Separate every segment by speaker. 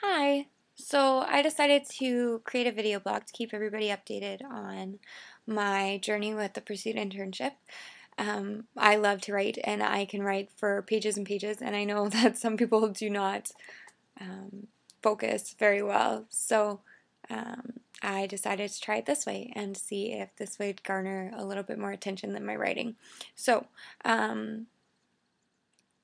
Speaker 1: Hi! So I decided to create a video blog to keep everybody updated on my journey with the Pursuit Internship. I love to write and I can write for pages and pages, and I know that some people do not focus very well. So I decided to try it this way and see if this would garner a little bit more attention than my writing. So,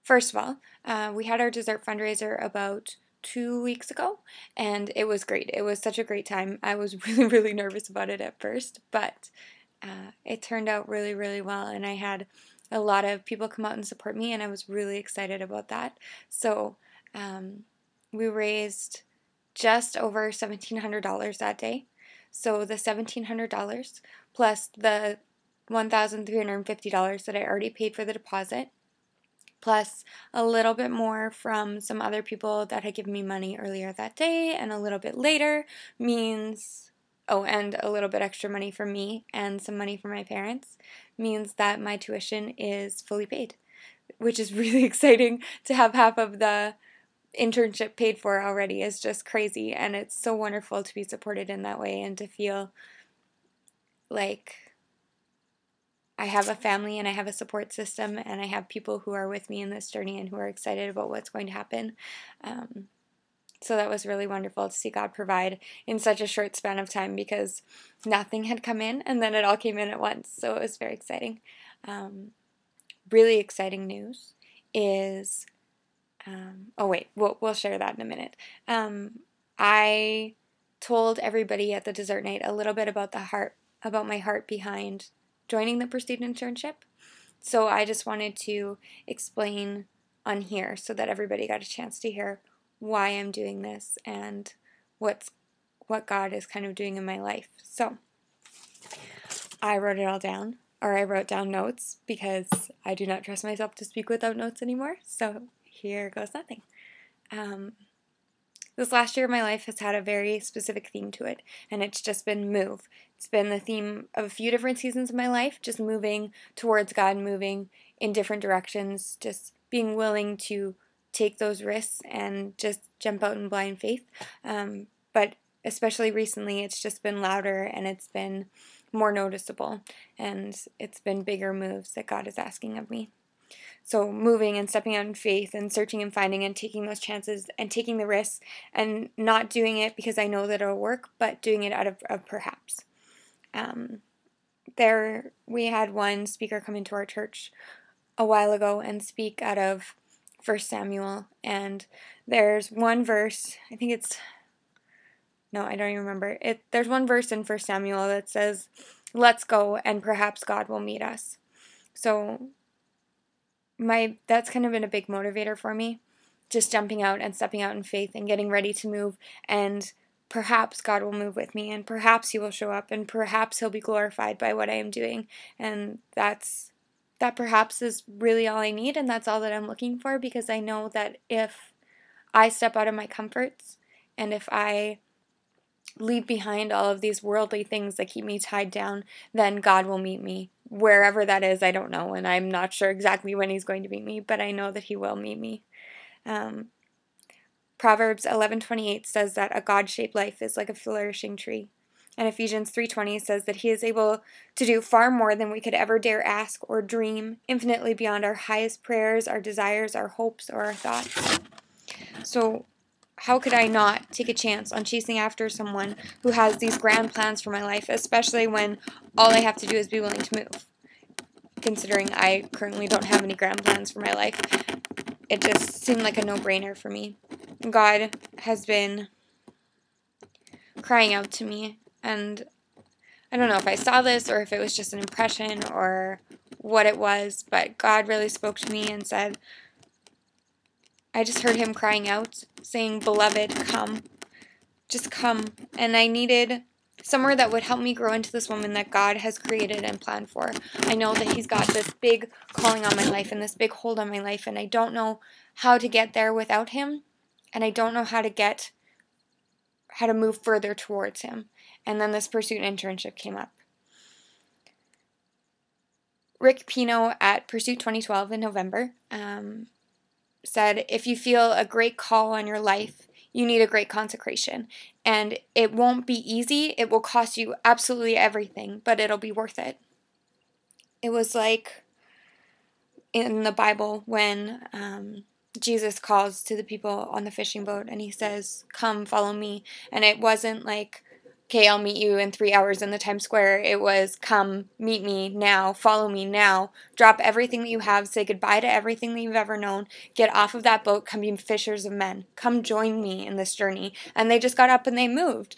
Speaker 1: first of all, we had our dessert fundraiser about 2 weeks ago, and it was great. It was such a great time. I was really, really nervous about it at first, but it turned out really, really well, and I had a lot of people come out and support me, and I was really excited about that. So we raised just over $1,700 that day. So the $1,700 plus the $1,350 that I already paid for the deposit, plus a little bit more from some other people that had given me money earlier that day and a little bit later means, oh, and a little bit extra money from me and some money from my parents, means that my tuition is fully paid, which is really exciting. To have half of the internship paid for already is just crazy, and it's so wonderful to be supported in that way and to feel like I have a family and I have a support system and I have people who are with me in this journey and who are excited about what's going to happen. So that was really wonderful to see God provide in such a short span of time, because nothing had come in and then it all came in at once. So it was very exciting. Really exciting news is, oh wait, we'll share that in a minute. I told everybody at the dessert night a little bit about my heart behind joining the Pursuit Internship. So I just wanted to explain on here so that everybody got a chance to hear why I'm doing this and what God is kind of doing in my life. So I wrote it all down, or I wrote down notes, because I do not trust myself to speak without notes anymore. So here goes nothing. This last year of my life has had a very specific theme to it, and it's just been move. It's been the theme of a few different seasons of my life, just moving towards God, moving in different directions, just being willing to take those risks and just jump out in blind faith. But especially recently, it's just been louder and it's been more noticeable, and it's been bigger moves that God is asking of me. So moving and stepping out in faith and searching and finding and taking those chances and taking the risks, and not doing it because I know that it'll work, but doing it out of perhaps. We had one speaker come into our church a while ago and speak out of 1 Samuel, and there's one verse, I don't even remember. There's one verse in 1 Samuel that says, "Let's go and perhaps God will meet us." So that's kind of been a big motivator for me, just jumping out and stepping out in faith and getting ready to move, and perhaps God will move with me, and perhaps He will show up, and perhaps He'll be glorified by what I am doing, and that perhaps is really all I need, and that's all that I'm looking for, because I know that if I step out of my comforts and if I leave behind all of these worldly things that keep me tied down, then God will meet me. Wherever that is, I don't know, and I'm not sure exactly when He's going to meet me, but I know that He will meet me. Proverbs 11:28 says that a God-shaped life is like a flourishing tree. And Ephesians 3:20 says that He is able to do far more than we could ever dare ask or dream, infinitely beyond our highest prayers, our desires, our hopes, or our thoughts. So how could I not take a chance on chasing after someone who has these grand plans for my life, especially when all I have to do is be willing to move? Considering I currently don't have any grand plans for my life, it just seemed like a no-brainer for me. God has been crying out to me, and I don't know if I saw this or if it was just an impression or what it was, but God really spoke to me and said, I just heard Him crying out, saying, "Beloved, come. Just come." And I needed somewhere that would help me grow into this woman that God has created and planned for. I know that He's got this big calling on my life and this big hold on my life, and I don't know how to get there without Him, and I don't know how to move further towards Him. And then this Pursuit Internship came up. Rick Pino at Pursuit 2012 in November said, "If you feel a great call on your life, you need a great consecration. And it won't be easy. It will cost you absolutely everything, but it'll be worth it. It was like in the Bible when Jesus calls to the people on the fishing boat and he says, "Come, follow me." And it wasn't like, "Okay, I'll meet you in 3 hours in the Times Square." It was, "Come, meet me now, follow me now, drop everything that you have, say goodbye to everything that you've ever known, get off of that boat, come be fishers of men, come join me in this journey." And they just got up and they moved.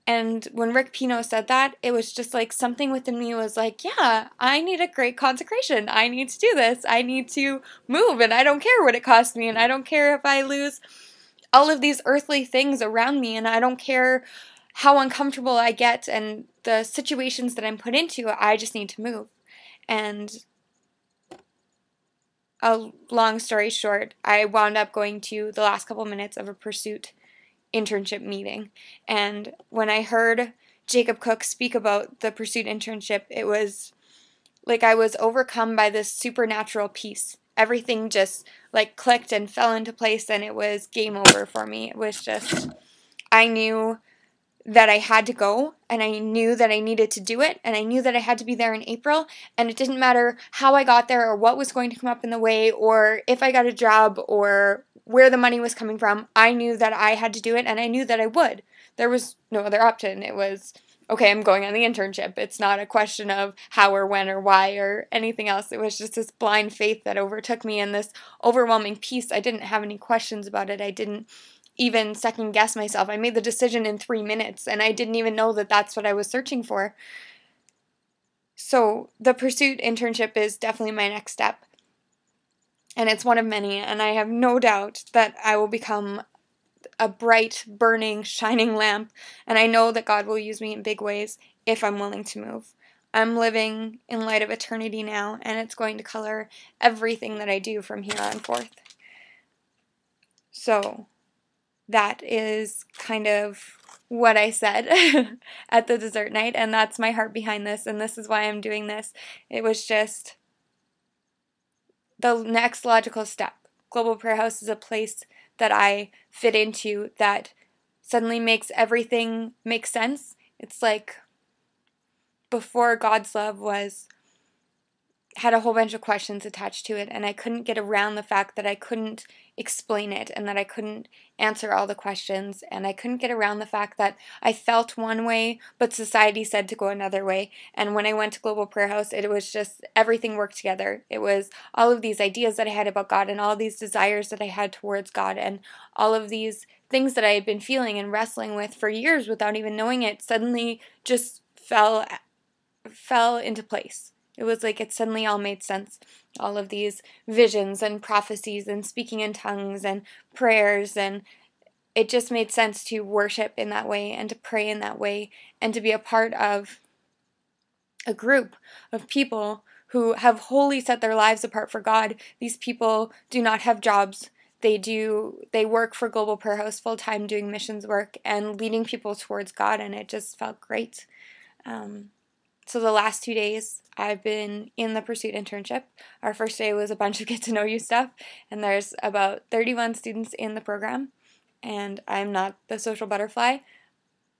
Speaker 1: And when Rick Pino said that, it was just like something within me was like, yeah, I need a great consecration. I need to do this. I need to move, and I don't care what it costs me, and I don't care if I lose all of these earthly things around me, and I don't care how uncomfortable I get and the situations that I'm put into. I just need to move. And a long story short, I wound up going to the last couple minutes of a Pursuit Internship meeting. And when I heard Jacob Cook speak about the Pursuit Internship, it was like I was overcome by this supernatural peace. Everything just like clicked and fell into place, and it was game over for me. It was just, I knew that I had to go, and I knew that I needed to do it, and I knew that I had to be there in April, and it didn't matter how I got there or what was going to come up in the way or if I got a job or where the money was coming from. I knew that I had to do it, and I knew that I would. There was no other option. It was, okay, I'm going on the internship. It's not a question of how or when or why or anything else. It was just this blind faith that overtook me and this overwhelming peace. I didn't have any questions about it. I didn't even second guess myself. I made the decision in 3 minutes, and I didn't even know that that's what I was searching for. So the Pursuit Internship is definitely my next step, and it's one of many, and I have no doubt that I will become a bright, burning, shining lamp, and I know that God will use me in big ways if I'm willing to move. I'm living in light of eternity now, and it's going to color everything that I do from here on forth. So that is kind of what I said at the dessert night, and that's my heart behind this, and this is why I'm doing this. It was just the next logical step. Global Prayer House is a place that I fit into that suddenly makes everything make sense. It's like before God's love had a whole bunch of questions attached to it, and I couldn't get around the fact that I couldn't explain it and that I couldn't answer all the questions, and I couldn't get around the fact that I felt one way but society said to go another way. And when I went to Global Prayer House, it was just everything worked together. It was all of these ideas that I had about God and all these desires that I had towards God and all of these things that I had been feeling and wrestling with for years without even knowing it suddenly just fell into place. It was like it suddenly all made sense. All of these visions and prophecies and speaking in tongues and prayers, and it just made sense to worship in that way and to pray in that way and to be a part of a group of people who have wholly set their lives apart for God. These people do not have jobs. They work for Global Prayer House full time doing missions work and leading people towards God, and it just felt great. So the last 2 days, I've been in the Pursuit Internship. Our first day was a bunch of get-to-know-you stuff, and there's about 31 students in the program, and I'm not the social butterfly,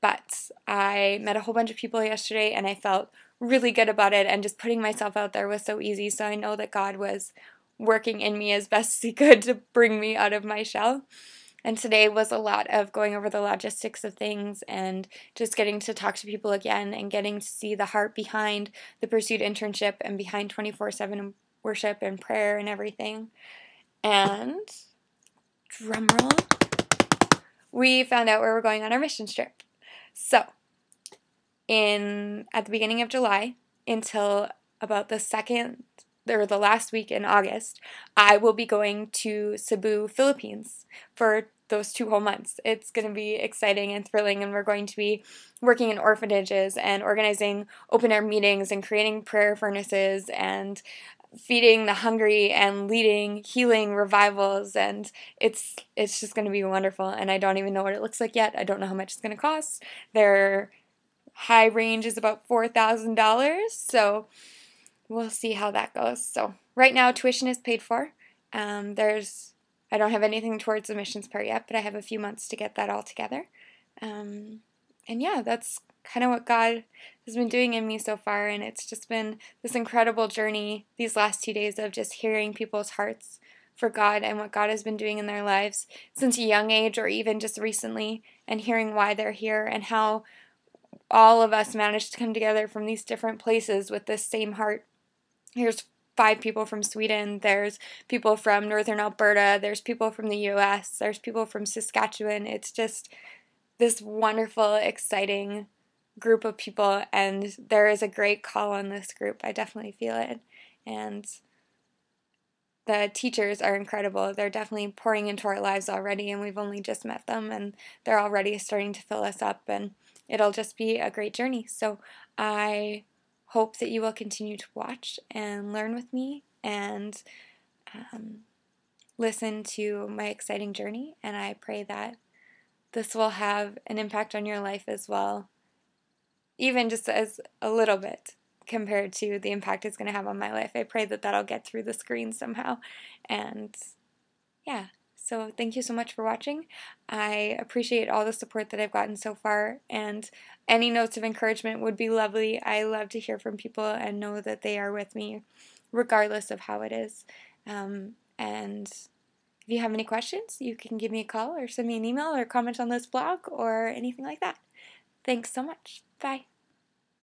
Speaker 1: but I met a whole bunch of people yesterday, and I felt really good about it, and just putting myself out there was so easy, so I know that God was working in me as best as He could to bring me out of my shell. And today was a lot of going over the logistics of things and just getting to talk to people again and getting to see the heart behind the Pursuit Internship and behind 24/7 worship and prayer and everything. And, drumroll, we found out where we're going on our mission trip. So, at the beginning of July until about the last week in August, I will be going to Cebu, Philippines for those 2 whole months. It's going to be exciting and thrilling, and we're going to be working in orphanages and organizing open-air meetings and creating prayer furnaces and feeding the hungry and leading healing revivals, and it's just going to be wonderful, and I don't even know what it looks like yet. I don't know how much it's going to cost. Their high range is about $4,000, so we'll see how that goes. So right now, tuition is paid for. There's I don't have anything towards the missions part yet, but I have a few months to get that all together. And yeah, that's kind of what God has been doing in me so far, and it's just been this incredible journey these last 2 days of just hearing people's hearts for God and what God has been doing in their lives since a young age or even just recently, and hearing why they're here and how all of us managed to come together from these different places with this same heart. Here's 5 people from Sweden, there's people from northern Alberta, there's people from the US, there's people from Saskatchewan. It's just this wonderful, exciting group of people, and there is a great call on this group. I definitely feel it. And the teachers are incredible. They're definitely pouring into our lives already, and we've only just met them, and they're already starting to fill us up, and it'll just be a great journey. So I hope that you will continue to watch and learn with me and listen to my exciting journey, and I pray that this will have an impact on your life as well, even just as a little bit compared to the impact it's going to have on my life. I pray that that'll get through the screen somehow. And yeah, so thank you so much for watching. I appreciate all the support that I've gotten so far, and any notes of encouragement would be lovely. I love to hear from people and know that they are with me regardless of how it is. And if you have any questions, you can give me a call or send me an email or comment on this blog or anything like that. Thanks so much. Bye.